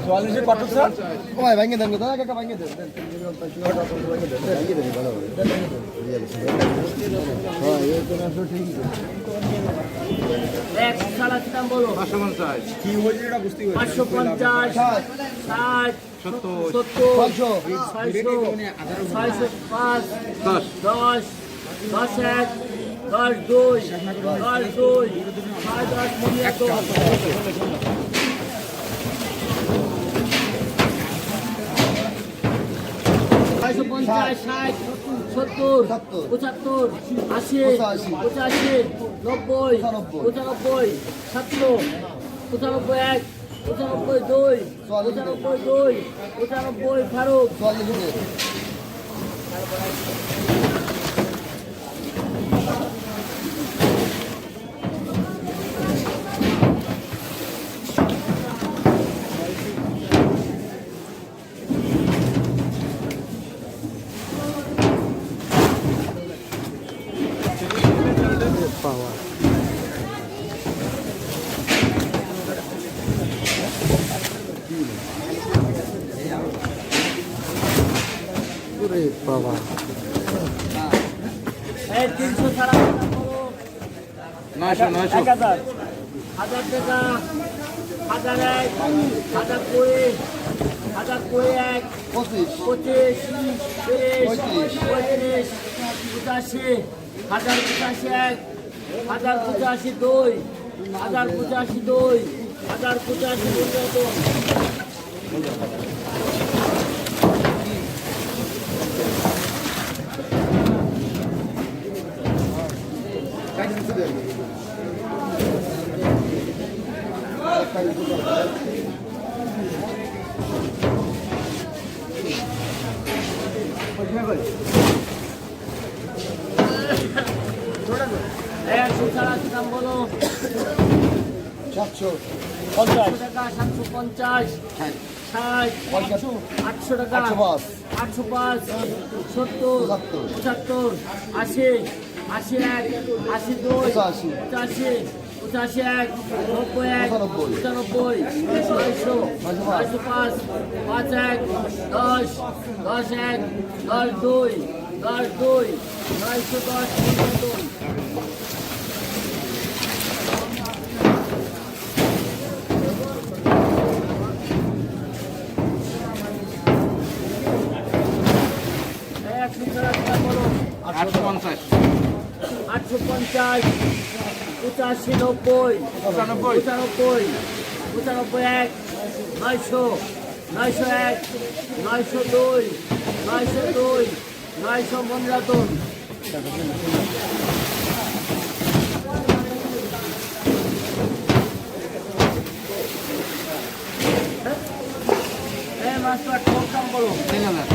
চুয়াল্লিশে কত স্যার? ভাই ভাঙিয়ে দেন দাদা, কাকা ভাঙিয়ে দেন। কি হয়েছে এটা বুঝতে পারছি 550 60 70 70 500 605 10 10 10 1 10 2 10 2 10 50 60 70 75 80 85 90 95 70 95 1 95 2 95 2 95 ফারুক 300 ছাড়া 900 900 1000 টাকা 1000 এক 1000 কুড়ি 1000 কুড়ি এক 25 25 30 35 85 1000 85 এক 1000 85 দুই 1000 85 দুই 1000 85 দাম বলো 750 টাকা 750 60 800 টাকা 805 70 75 80 81 82 85 81 91 95 900 905 51 10 10 1 10 2 10 2 910 850 850 85 90 95 95 1 900 901 902 902 900 মনরাতন মাস্টার কম বলো 3000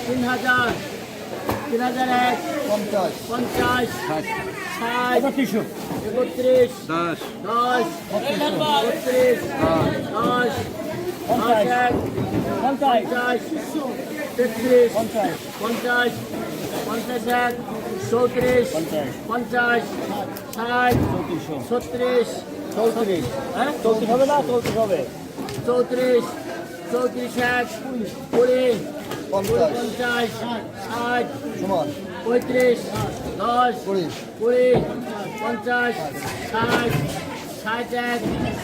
3000 3001 50 50 60 31 10 10 32 10 10 50 33 50 51 34 50 60 36 34 হ্যাঁ 34 হবে না 34 হবে 34 34 20 50 60 সমান 35 10 20 20 50 60 61